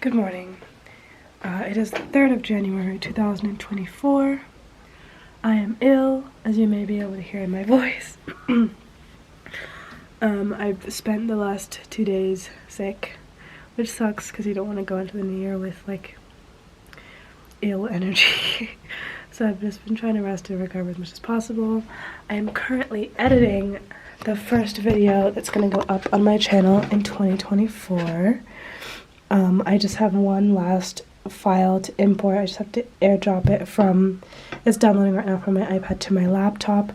Good morning. It is the 3rd of January 2024. I am ill, as you may be able to hear in my voice. I've spent the last 2 days sick, which sucks because you don't want to go into the new year with like ill energy. So I've just been trying to rest and recover as much as possible. I am currently editing the first video that's going to go up on my channel in 2024. I just have one last file to import. I just have to airdrop it from, it's downloading right now from my iPad to my laptop.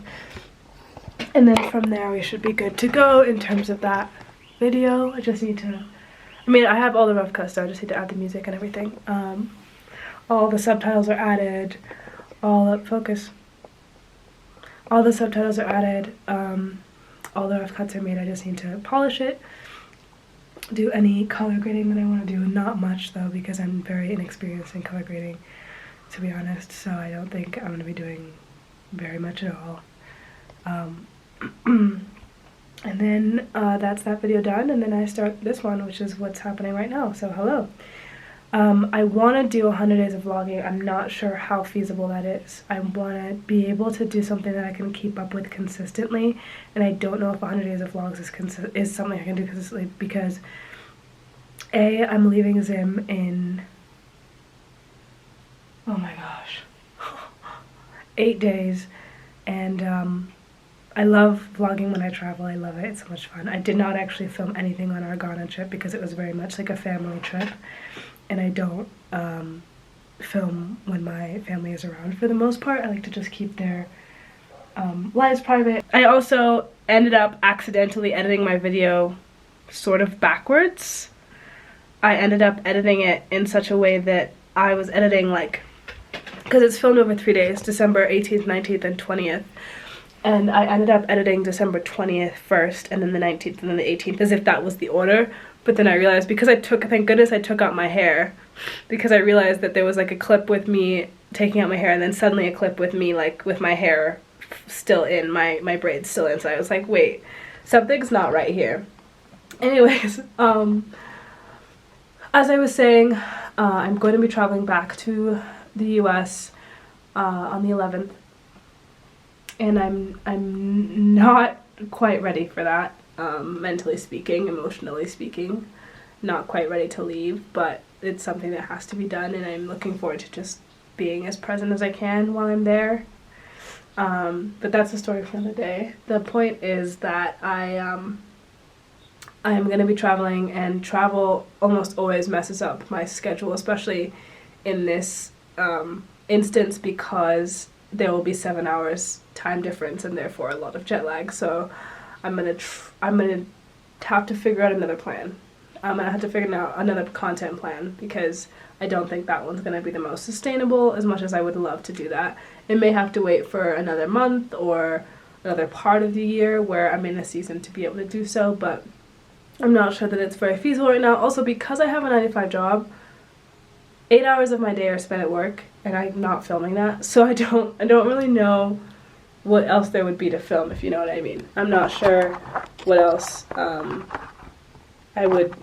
And then from there we should be good to go in terms of that video. I just need to, I have all the rough cuts, so I just need to add the music and everything. All the subtitles are added, all the subtitles are added, all the rough cuts are made. I just need to polish it, do any color grading that I want to do. Not much though, because I'm very inexperienced in color grading, to be honest, so I don't think I'm going to be doing very much at all. And then that's that video done, and then I start this one, which is what's happening right now. So hello. I want to do 100 days of vlogging. I'm not sure how feasible that is. I want to be able to do something that I can keep up with consistently, and I don't know if 100 days of vlogs is something I can do consistently, because A, I'm leaving Zim in, oh my gosh, 8 days, and I love vlogging when I travel. I love it. It's so much fun. I did not actually film anything on our Ghana trip because it was very much like a family trip, and I don't film when my family is around for the most part. I like to just keep their lives private. I also ended up accidentally editing my video sort of backwards. I ended up editing it in such a way that I was editing like, because it's filmed over 3 days, December 18th, 19th, and 20th. And I ended up editing December 20th first, and then the 19th, and then the 18th, as if that was the order. But then I realized, because thank goodness I took out my hair, because I realized that there was like a clip with me taking out my hair, and then suddenly a clip with me like with my hair still in, my braids still in. So I was like, wait, something's not right here. Anyways, as I was saying, I'm going to be traveling back to the US on the 11th. And I'm not quite ready for that, mentally speaking, emotionally speaking, not quite ready to leave, but it's something that has to be done, and I'm looking forward to just being as present as I can while I'm there. But that's a story for another day. The point is that I'm going to be traveling, and travel almost always messes up my schedule, especially in this instance, because there will be 7 hours time difference and therefore a lot of jet lag. So I'm gonna have to figure out another plan. I'm gonna have to figure out another content plan, because I don't think that one's gonna be the most sustainable, as much as I would love to do that. It may have to wait for another month or another part of the year where I'm in a season to be able to do so, but I'm not sure that it's very feasible right now. Also, because I have a 9-to-5 job, 8 hours of my day are spent at work, and I'm not filming that, so I don't really know what else there would be to film, if you know what I mean. I'm not sure what else I would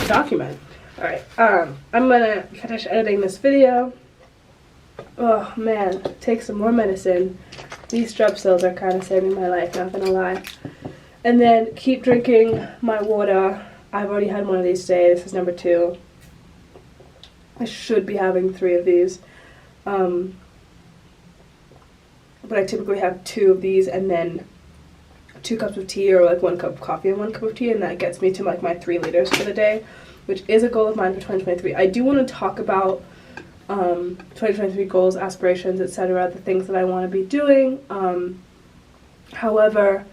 document. Alright, I'm gonna finish editing this video. Oh man, take some more medicine. These strepsils are kind of saving my life, not gonna lie. And then keep drinking my water. I've already had one of these today. This is number 2. I should be having 3 of these, but I typically have 2 of these and then 2 cups of tea, or like 1 cup of coffee and 1 cup of tea, and that gets me to like my 3 liters for the day, which is a goal of mine for 2023. I do want to talk about 2023 goals, aspirations, etc., the things that I want to be doing. However,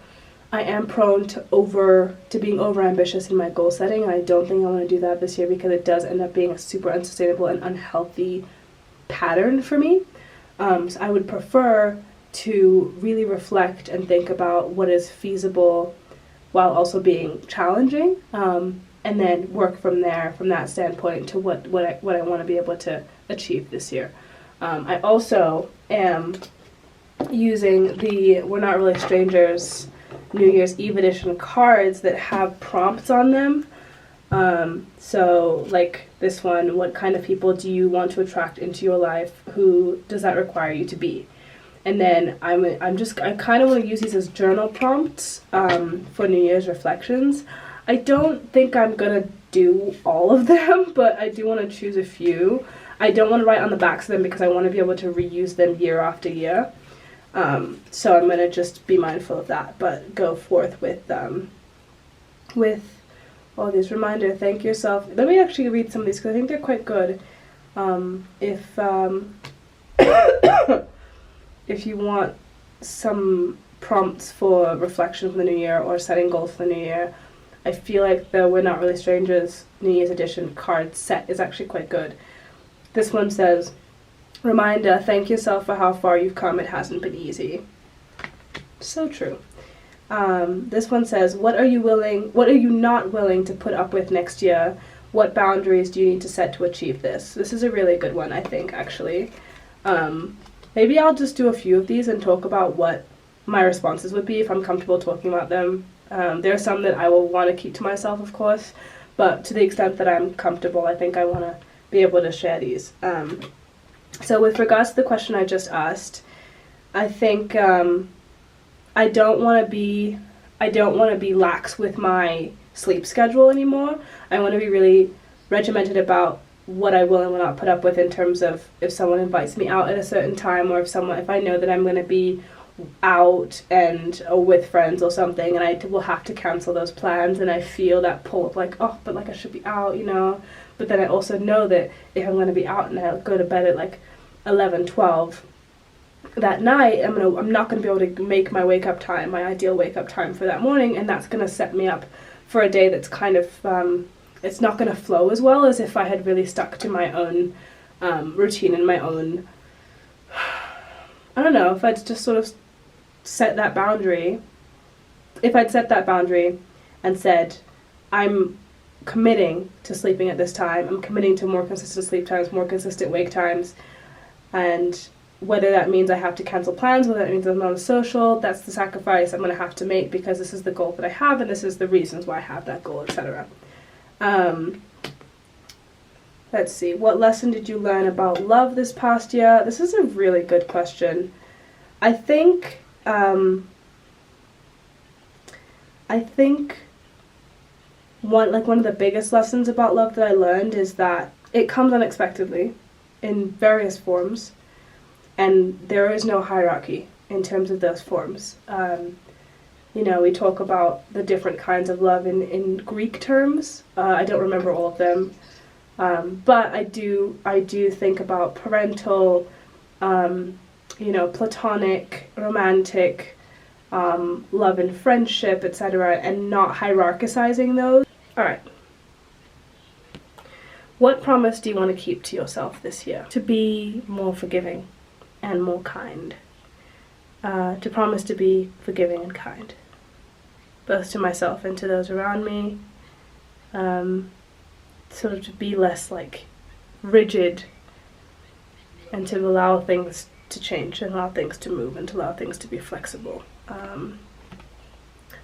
I am prone to being over-ambitious in my goal setting, and I don't think I want to do that this year, because it does end up being a super unsustainable and unhealthy pattern for me. So I would prefer to really reflect and think about what is feasible while also being challenging, and then work from there, from that standpoint, to what I want to be able to achieve this year. I also am using the We're Not Really Strangers New Year's Eve edition cards that have prompts on them So like this one, what kind of people do you want to attract into your life? Who does that require you to be? And then I kind of want to use these as journal prompts for New Year's reflections. I don't think I'm gonna do all of them, but I do want to choose a few. I don't want to write on the backs of them because I want to be able to reuse them year after year. So I'm gonna just be mindful of that, but go forth with all these reminder. Thank yourself. Let me actually read some of these because I think they're quite good. If you want some prompts for reflection for the new year or setting goals for the new year, I feel like the We're Not Really Strangers New Year's Edition card set is actually quite good. This one says, reminder, thank yourself for how far you've come. It hasn't been easy. So true. This one says, what are you not willing to put up with next year? What boundaries do you need to set to achieve this? This is a really good one, I think, actually. Maybe I'll just do a few of these and talk about what my responses would be if I'm comfortable talking about them. There are some that I will want to keep to myself, of course, but to the extent that I'm comfortable, I think I want to be able to share these. So with regards to the question I just asked, I think I don't want to be lax with my sleep schedule anymore. I want to be really regimented about what I will and will not put up with in terms of if someone invites me out at a certain time, or if I know that I'm going to be out or with friends or something, and I will have to cancel those plans, and I feel that pull of like, oh, but like I should be out, you know. But then I also know that if I'm going to be out and I'll go to bed at like 11, 12 that night, I'm not going to be able to make my wake up time, my ideal wake up time for that morning, and that's going to set me up for a day that's kind of it's not going to flow as well as if I had really stuck to my own routine and my own, I don't know, if I'd just sort of set that boundary. If I'd set that boundary and said, I'm committing to sleeping at this time, I'm committing to more consistent sleep times, more consistent wake times, and whether that means I have to cancel plans, whether that means I'm not a social, that's the sacrifice I'm going to have to make because this is the goal that I have and this is the reasons why I have that goal, etc. Let's see, what lesson did you learn about love this past year? This is a really good question. I think one of the biggest lessons about love that I learned is that it comes unexpectedly in various forms, and there is no hierarchy in terms of those forms. You know, we talk about the different kinds of love in Greek terms. I don't remember all of them, but I do think about parental, platonic, romantic, love and friendship, etc., and not hierarchizing those. Alright. What promise do you want to keep to yourself this year? To be more forgiving and more kind. To promise to be forgiving and kind, both to myself and to those around me. Sort of to be less like rigid and to allow things to change and allow things to move and to allow things to be flexible.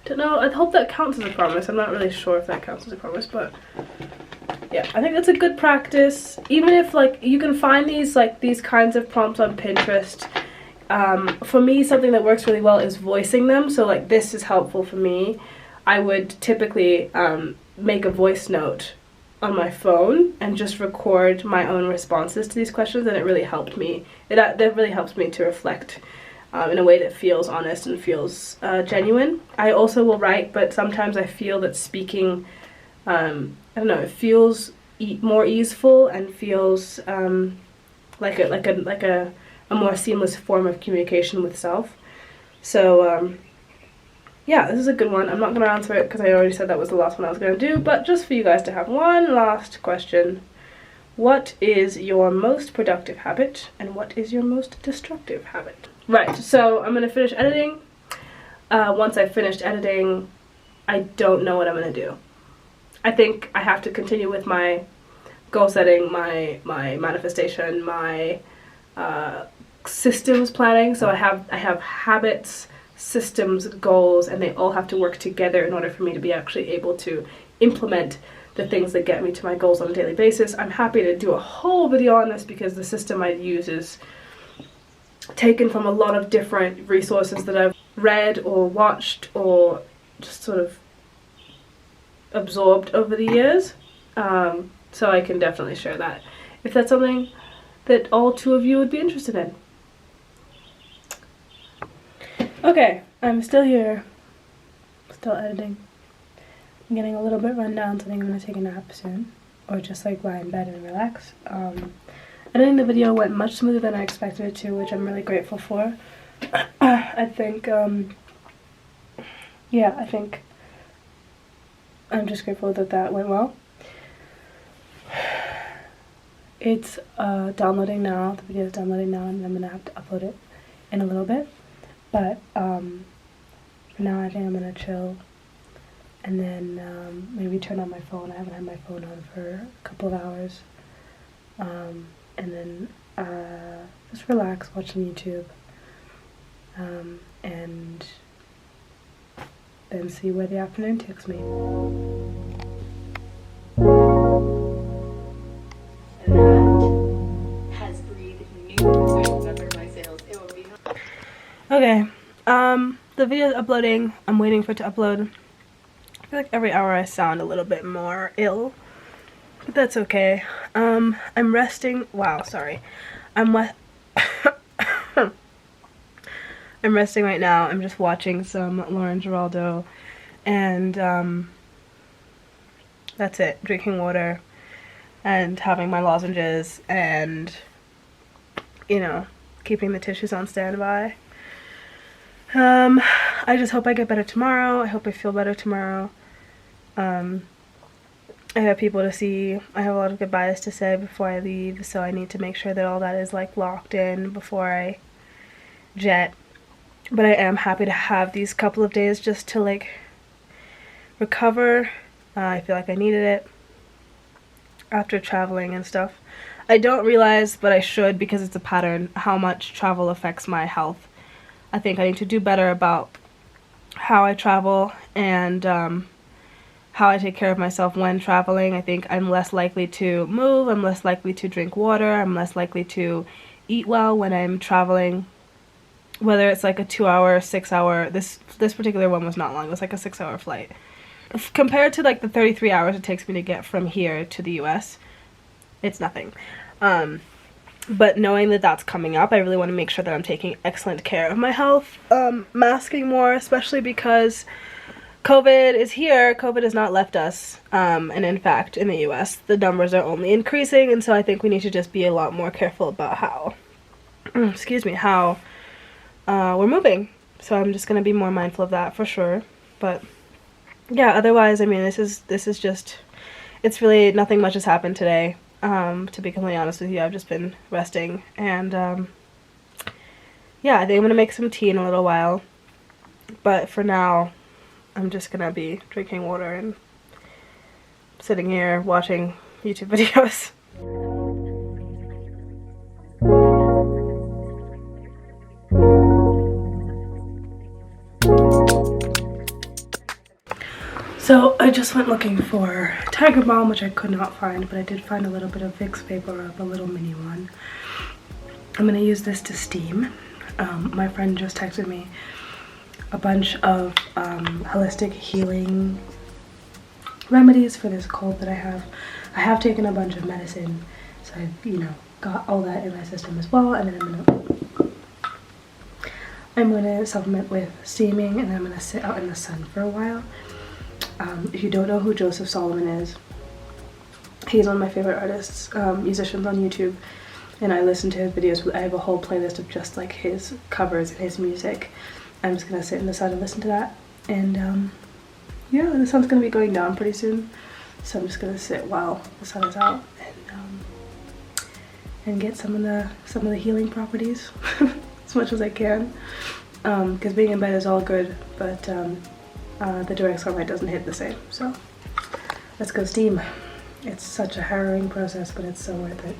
Don't know, I hope that counts as a promise. I'm not really sure if that counts as a promise, but yeah, I think that's a good practice. Even if like you can find these kinds of prompts on Pinterest. For me, something that works really well is voicing them. So like this is helpful for me. I would typically make a voice note on my phone and just record my own responses to these questions, and it really helped me. That really helps me to reflect in a way that feels honest and feels genuine. I also will write, but sometimes I feel that speaking, I don't know, it feels more easeful and feels like a more seamless form of communication with self. So yeah, this is a good one. I'm not going to answer it because I already said that was the last one I was going to do, but just for you guys to have one last question. What is your most productive habit and what is your most destructive habit? Right, so I'm going to finish editing. Once I've finished editing, I don't know what I'm going to do. I think I have to continue with my goal setting, my manifestation, my systems planning. So I have habits, systems, goals, and they all have to work together in order for me to be actually able to implement the things that get me to my goals on a daily basis. I'm happy to do a whole video on this because the system I use is taken from a lot of different resources that I've read or watched or just sort of absorbed over the years. So I can definitely share that if that's something that all two of you would be interested in. Okay, I'm still here, still editing. I'm getting a little bit run down, so I think I'm gonna take a nap soon, or just like lie in bed and relax. Editing the video went much smoother than I expected it to, which I'm really grateful for. I think, yeah, I think I'm just grateful that that went well. It's downloading now, the video is downloading now, and I'm gonna have to upload it in a little bit. But for now I think I'm gonna chill and then maybe turn on my phone. I haven't had my phone on for a couple of hours. And then just relax, watch some YouTube, and then see where the afternoon takes me. Okay, the video is uploading. I'm waiting for it to upload. I feel like every hour I sound a little bit more ill, but that's okay. I'm resting. Wow, sorry. I'm resting right now. I'm just watching some Lauren Giraldo, and that's it. Drinking water and having my lozenges and, you know, keeping the tissues on standby. I just hope I get better tomorrow. I hope I feel better tomorrow. I have people to see. I have a lot of goodbyes to say before I leave, so I need to make sure that all that is like locked in before I jet. But I am happy to have these couple of days just to like recover. I feel like I needed it after traveling and stuff. I don't realize, but I should because it's a pattern, how much travel affects my health. I think I need to do better about how I travel and how I take care of myself when traveling. I think I'm less likely to move, I'm less likely to drink water, I'm less likely to eat well when I'm traveling. Whether it's like a 2-hour, 6-hour, this particular one was not long, it was like a 6-hour flight. Compared to like the 33 hours it takes me to get from here to the US, it's nothing. But knowing that that's coming up, I really want to make sure that I'm taking excellent care of my health, masking more, especially because COVID is here. COVID has not left us, and in fact, in the US, the numbers are only increasing, and so I think we need to just be a lot more careful about how, how we're moving. So I'm just going to be more mindful of that for sure. But yeah, otherwise, I mean, this is just, it's really, nothing much has happened today. To be completely honest with you, I've just been resting, and yeah, I think I'm gonna make some tea in a little while, but for now I'm just gonna be drinking water and sitting here watching YouTube videos. So I just went looking for Tiger Balm, which I could not find, but I did find a little bit of Vicks Vapor Rub, a little mini one. I'm gonna use this to steam. My friend just texted me a bunch of holistic healing remedies for this cold that I have. I have taken a bunch of medicine, so I've, you know, got all that in my system as well, and then I'm gonna supplement with steaming, and then I'm gonna sit out in the sun for a while. If you don't know who Joseph Solomon is, he's one of my favorite artists, musicians on YouTube, and I listen to his videos. I have a whole playlist of just like his covers and his music. I'm just gonna sit in the sun and listen to that, and yeah, the sun's gonna be going down pretty soon, so I'm just gonna sit while the sun is out and get some of the healing properties as much as I can, because being in bed is all good, but the direct sunlight doesn't hit the same. So let's go steam. It's such a harrowing process, but it's so worth it.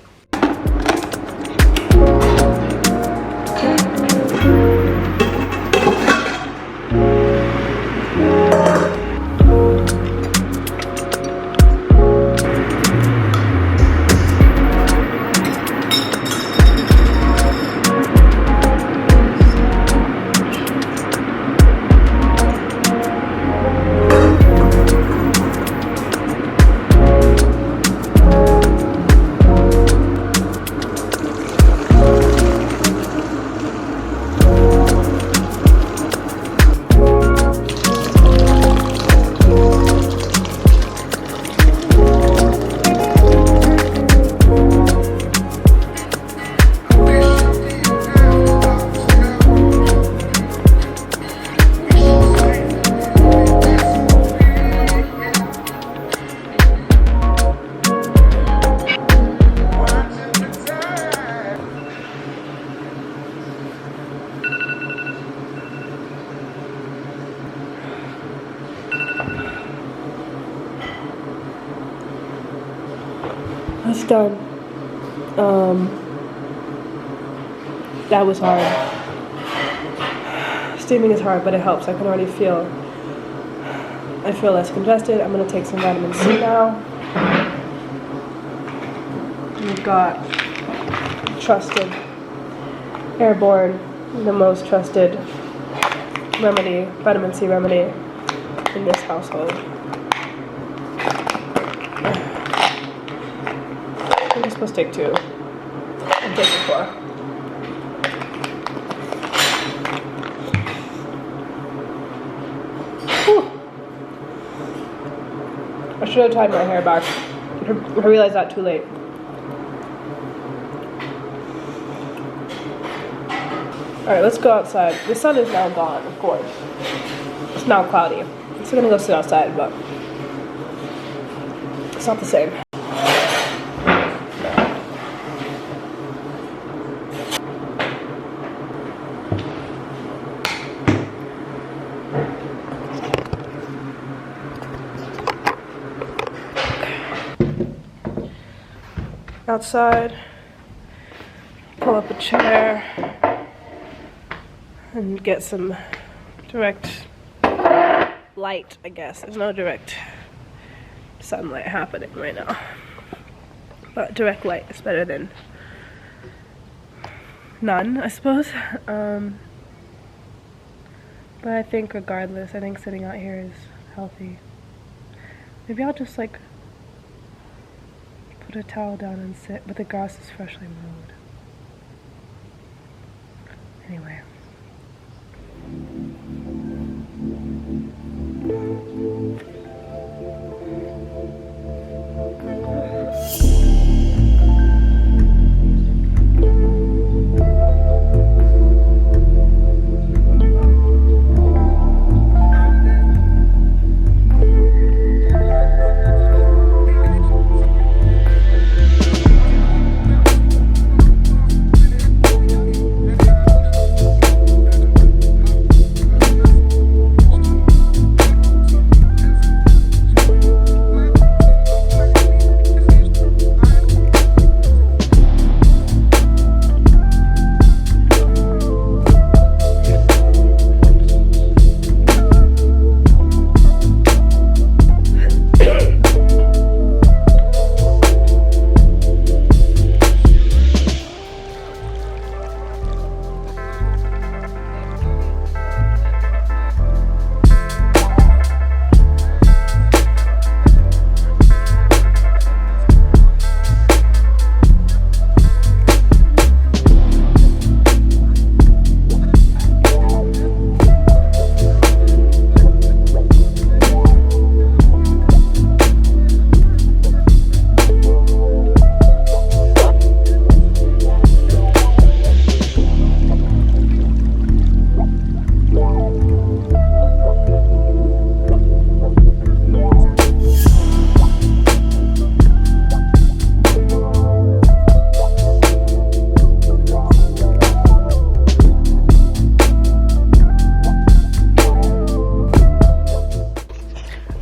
It's done. That was hard. Steaming is hard, but it helps. I can already feel, I feel less congested. I'm gonna take some vitamin C now. We've got trusted, airborne, the most trusted remedy, vitamin C remedy in this household. I'm just supposed to take 2. I'm taking 4. I should have tied my hair back. I realized that too late. Alright, let's go outside. The sun is now gone, of course. It's now cloudy. I'm still gonna go sit outside, but it's not the same. Outside, pull up a chair and get some direct light, I guess. There's no direct sunlight happening right now, but direct light is better than none, I suppose. But I think regardless, I think sitting out here is healthy. Maybe I'll just like put a towel down and sit, but the grass is freshly mowed. Anyway.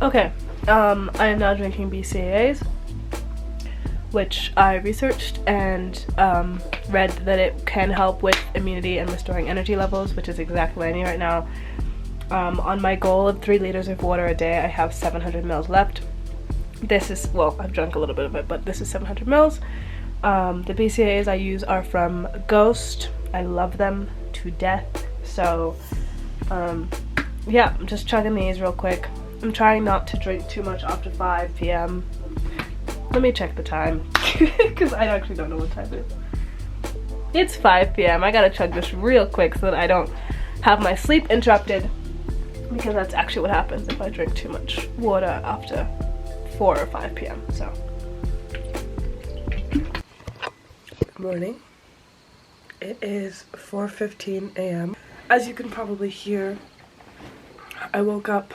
Okay, I am now drinking BCAAs, which I researched and read that it can help with immunity and restoring energy levels, which is exactly what I need right now. On my goal of 3 liters of water a day, I have 700 mils left. This is, well, I've drunk a little bit of it, but this is 700 mils. The BCAAs I use are from Ghost. I love them to death. So, yeah, I'm just chugging these real quick. I'm trying not to drink too much after 5 p.m. Let me check the time, because I actually don't know what time it is. It's 5 p.m. I gotta chug this real quick so that I don't have my sleep interrupted, because that's actually what happens if I drink too much water after 4 or 5 p.m. So, good morning. It is 4:15 a.m. As you can probably hear, I woke up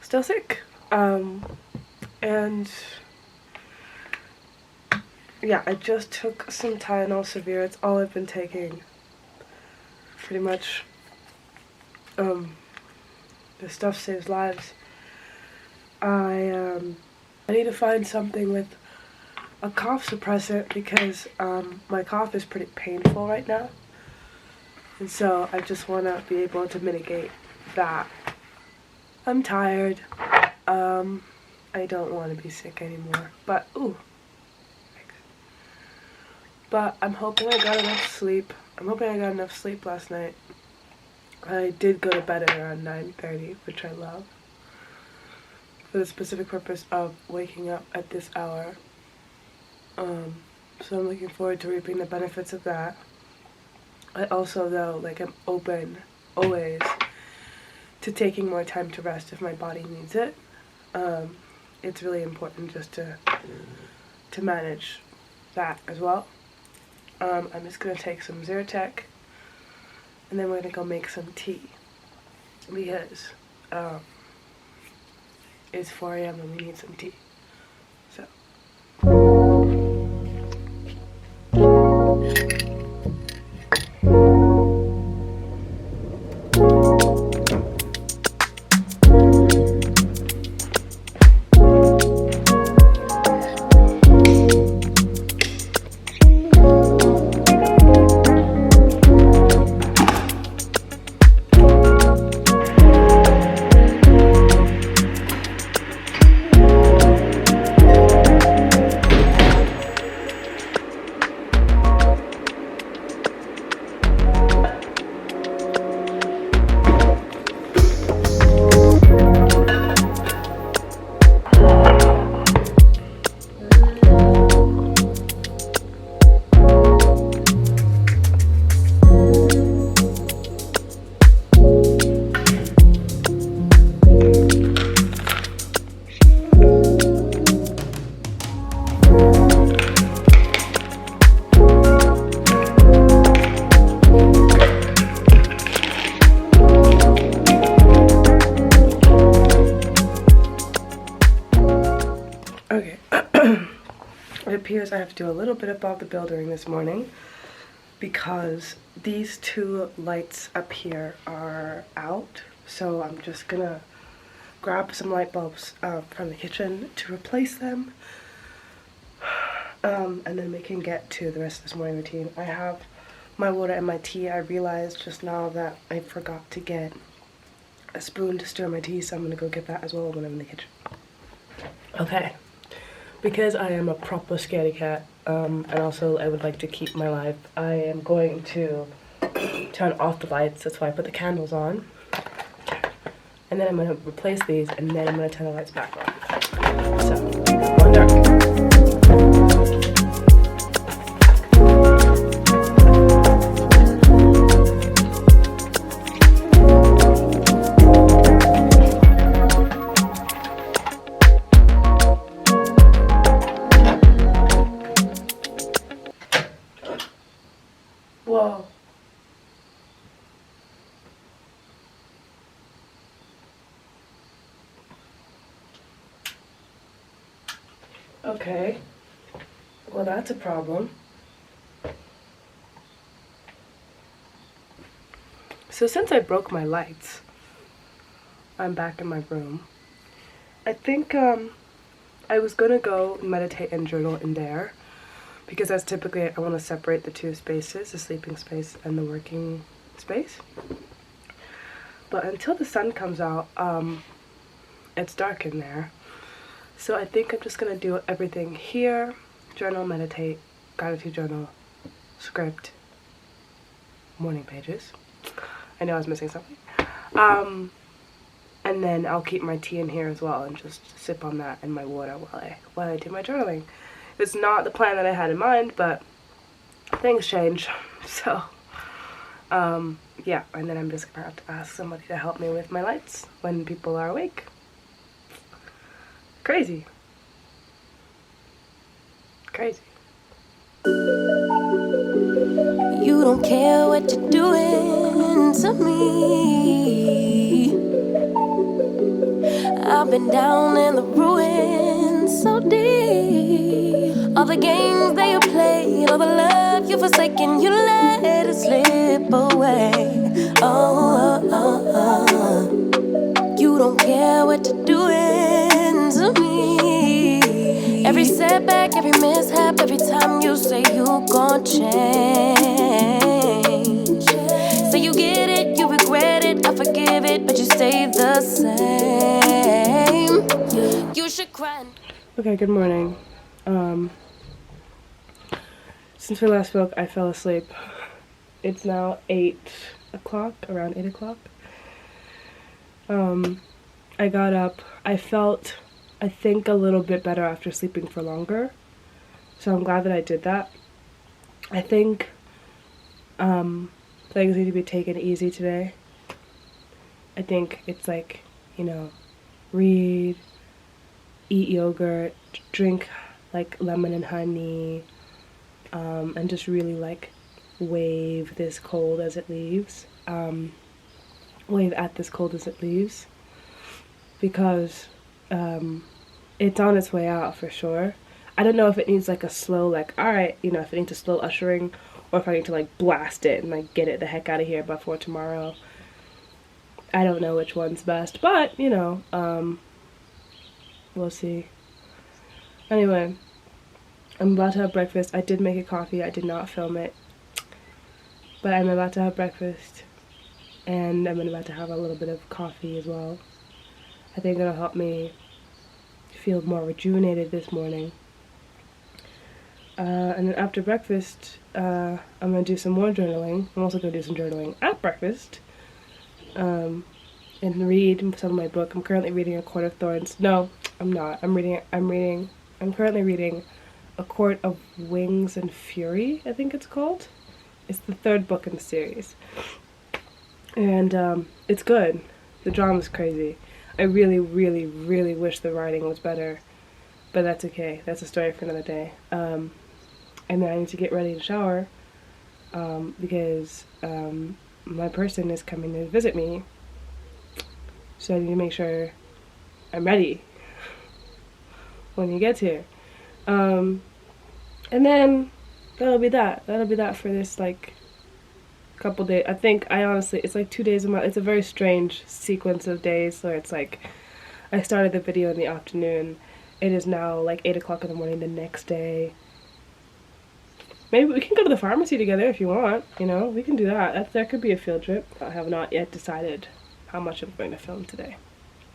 still sick, and yeah, I just took some Tylenol Severe. It's all I've been taking, pretty much. This stuff saves lives. I need to find something with a cough suppressant because my cough is pretty painful right now. And so I just want to be able to mitigate that. I'm tired. I don't want to be sick anymore. But, But I'm hoping I got enough sleep. I'm hoping I got enough sleep last night. I did go to bed at around 9:30, which I love, for the specific purpose of waking up at this hour. So I'm looking forward to reaping the benefits of that. I also, though, like, I'm open always to taking more time to rest if my body needs it. It's really important just to manage that as well. I'm just gonna take some Zyrtec, and then we're gonna go make some tea because it's 4 a.m. and we need some tea. So. Okay, it appears I have to do a little bit of Bob the Buildering this morning because these two lights up here are out, so I'm just gonna grab some light bulbs from the kitchen to replace them, and then we can get to the rest of this morning routine. I have my water and my tea. I realized just now that I forgot to get a spoon to stir my tea, so I'm gonna go get that as well when I'm in the kitchen. Okay. Because I am a proper scaredy cat, and also I would like to keep my life, I am going to turn off the lights. That's why I put the candles on. And then I'm going to replace these, and then I'm going to turn the lights back on. So, going dark. Whoa. Okay. Well, that's a problem. So since I broke my lights, I'm back in my room. I think I was gonna go meditate and journal in there, because that's typically, I want to separate the two spaces, the sleeping space and the working space. But until the sun comes out, it's dark in there. So I think I'm just going to do everything here: journal, meditate, gratitude journal, script, morning pages. I know I was missing something. And then I'll keep my tea in here as well and just sip on that and my water while I do my journaling. It's not the plan that I had in mind, but things change. So, yeah, and then I'm just gonna have to ask somebody to help me with my lights when people are awake. Crazy. Crazy. You don't care what you're doing to me. I've been down in the ruins so deep. All the games that you played, all the love you forsaken, you let it slip away. You don't care what you're doing to me. Every second setback, every mishap, every time you say you gon' change. Say you get it, you regret it, I forgive it, but you stay the same. You should cry. Okay, good morning. Since we last spoke, I fell asleep. It's now 8 o'clock, around 8 o'clock. I got up. I felt, I think, a little bit better after sleeping for longer. So I'm glad that I did that. I think things need to be taken easy today. I think it's like, you know, read, eat yogurt, drink like lemon and honey, and just really like wave this cold as it leaves. Wave at this cold as it leaves, because it's on its way out for sure. I don't know if it needs like a slow, like, alright, you know, if it needs a slow ushering, or if I need to like blast it and like get it the heck out of here before tomorrow. I don't know which one's best, but you know, we'll see. Anyway, I'm about to have breakfast. I did make a coffee. I did not film it, but I'm about to have breakfast, and I'm about to have a little bit of coffee as well. I think it'll help me feel more rejuvenated this morning. And then after breakfast, I'm going to do some more journaling. I'm also going to do some journaling at breakfast. And read some of my book. I'm currently reading A Court of Thorns. No, I'm not. I'm currently reading A Court of Wings and Fury, I think it's called. It's the third book in the series. And it's good. The drama's crazy. I really, really, really wish the writing was better, but that's okay. That's a story for another day. And then I need to get ready to shower, because my person is coming to visit me, so I need to make sure I'm ready when he gets here. And then that'll be that. That'll be that for this like couple days. I think it's like 2 days a month. It's a very strange sequence of days. So it's like I started the video in the afternoon. It is now like 8 o'clock in the morning the next day. Maybe we can go to the pharmacy together if you want. You know, we can do that. That could be a field trip. I have not yet decided how much I'm going to film today.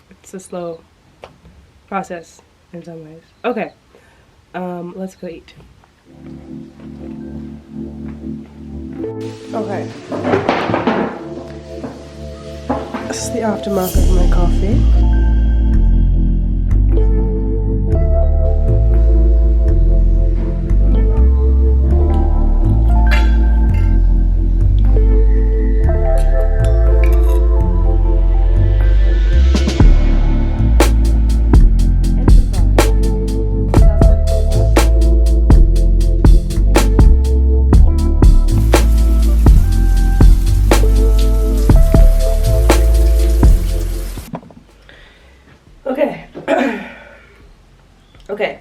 It's a slow process in some ways. Okay, let's go eat. Okay. This is the aftermath of my coffee. Okay,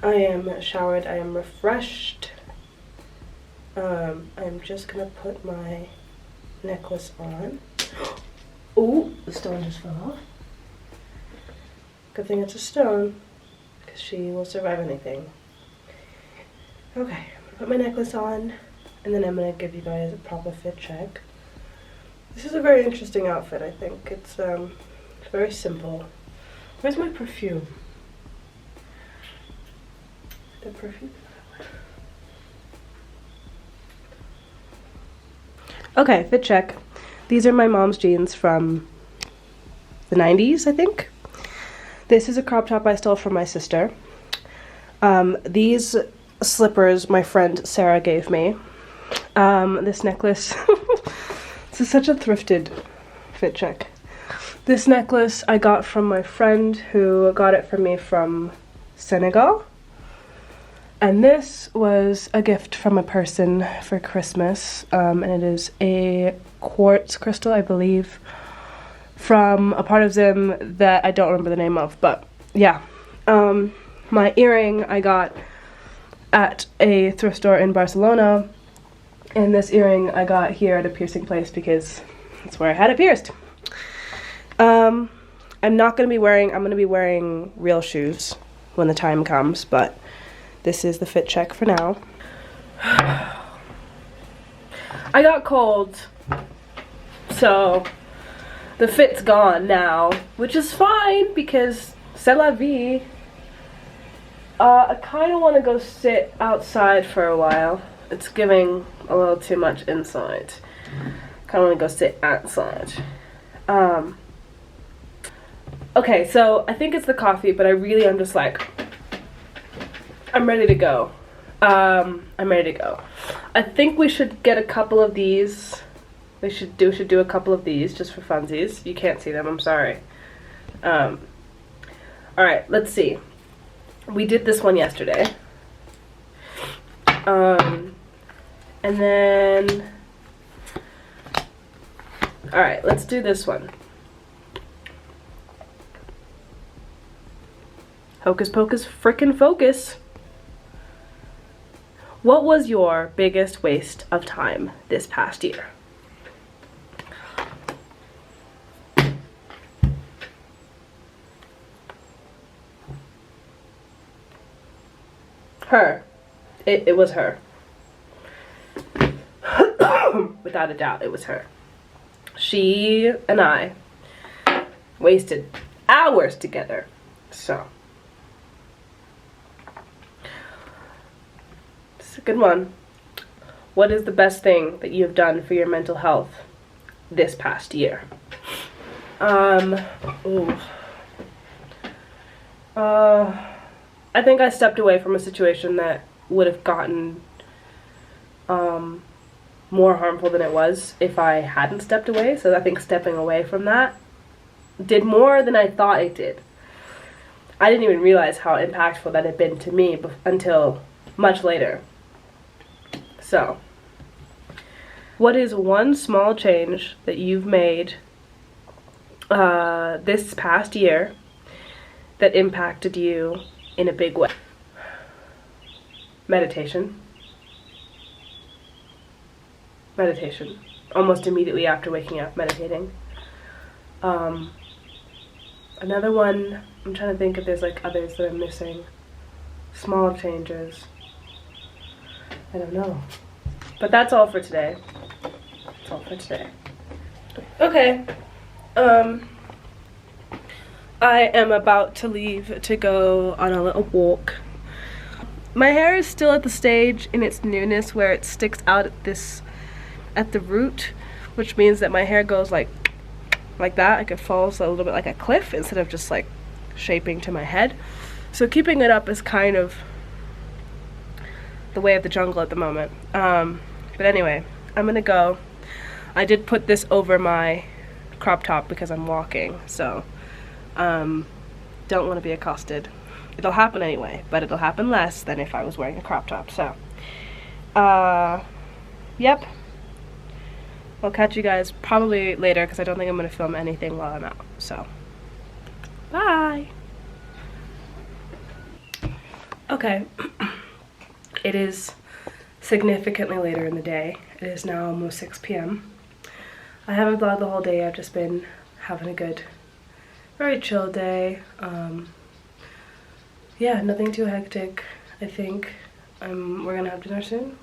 I am showered, I am refreshed. I'm just gonna put my necklace on. Oh, the stone just fell off. Good thing it's a stone, because she will survive anything. Okay, I'm gonna put my necklace on, and then I'm gonna give you guys a proper fit check. This is a very interesting outfit, I think. It's very simple. Where's my perfume? The perfume? Okay, fit check. These are my mom's jeans from the 90s, I think. This is a crop top I stole from my sister. These slippers my friend Sarah gave me. This necklace. This is such a thrifted fit check. This necklace I got from my friend who got it for me from Senegal. And this was a gift from a person for Christmas, and it is a quartz crystal, I believe, from a part of Zim that I don't remember the name of, but yeah. My earring I got at a thrift store in Barcelona, and this earring I got here at a piercing place because that's where I had it pierced. I'm going to be wearing real shoes when the time comes, but this is the fit check for now. I got cold, so the fit's gone now, which is fine because c'est la vie. I kind of want to go sit outside for a while. It's giving a little too much inside. Kind of want to go sit outside. Okay, so I think it's the coffee, but I really am just like, I'm ready to go. I'm ready to go. I think we should get a couple of these. We should do a couple of these just for funsies. You can't see them, I'm sorry. All right, let's see. We did this one yesterday. And then, all right, let's do this one. Hocus pocus frickin' focus. What was your biggest waste of time this past year? Her. It was her. Without a doubt, it was her. She and I wasted hours together. So, it's a good one. What is the best thing that you've done for your mental health this past year? I think I stepped away from a situation that would have gotten more harmful than it was if I hadn't stepped away. So I think stepping away from that did more than I thought it did. I didn't even realize how impactful that had been to me until much later. So, what is one small change that you've made this past year that impacted you in a big way? Meditation. Meditation. Almost immediately after waking up, meditating. Another one, I'm trying to think if there's like others that I'm missing. Small changes. I don't know. But that's all for today. That's all for today. Okay. I am about to leave to go on a little walk. My hair is still at the stage in its newness where it sticks out at the root, which means that my hair goes like that, like it falls a little bit like a cliff instead of just like shaping to my head. So keeping it up is kind of the way of the jungle at the moment. But anyway, I'm gonna go. I did put this over my crop top because I'm walking, so don't want to be accosted. It'll happen anyway, but it'll happen less than if I was wearing a crop top. So yep, I'll catch you guys probably later because I don't think I'm going to film anything while I'm out. So bye. Okay. It is significantly later in the day. It is now almost 6 p.m. I haven't vlogged the whole day. I've just been having a good, very chill day. Yeah, nothing too hectic. I think we're gonna have dinner soon,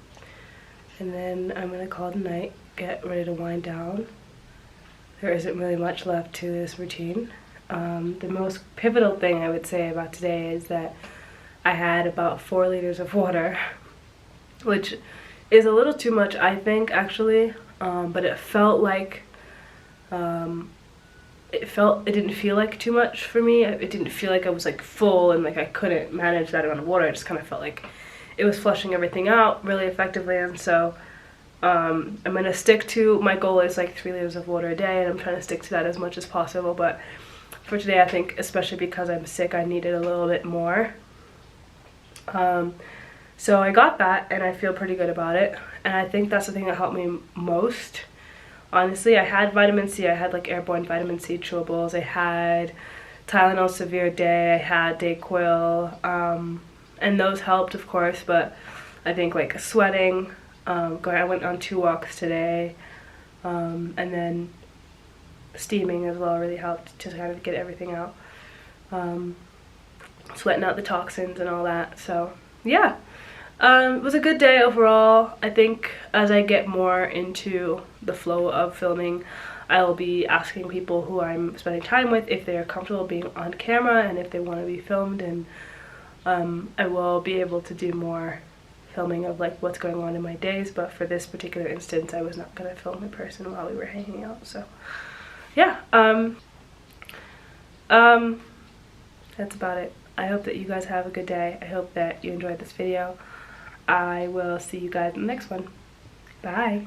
and then I'm gonna call it a night, get ready to wind down. There isn't really much left to this routine. The most pivotal thing I would say about today is that I had about 4 liters of water, which is a little too much, I think, actually, but it felt like it didn't feel like too much for me. It didn't feel like I was like full and like I couldn't manage that amount of water. It just kind of felt like it was flushing everything out really effectively. And so I'm gonna stick to, my goal is like 3 liters of water a day, and I'm trying to stick to that as much as possible. But for today, I think, especially because I'm sick, I needed a little bit more. So I got that, and I feel pretty good about it. And I think that's the thing that helped me most. Honestly, I had vitamin C. I had like airborne vitamin C chewables. I had Tylenol Severe Day. I had Dayquil, and those helped, of course. But I think like sweating. I went on 2 walks today, and then steaming as well really helped to kind of get everything out. sweating out the toxins and all that. So yeah, it was a good day overall. I think as I get more into the flow of filming, I will be asking people who I'm spending time with if they are comfortable being on camera and if they want to be filmed, and I will be able to do more filming of like what's going on in my days. But for this particular instance, I was not going to film in person while we were hanging out. So yeah, that's about it. I hope that you guys have a good day. I hope that you enjoyed this video. I will see you guys in the next one. Bye.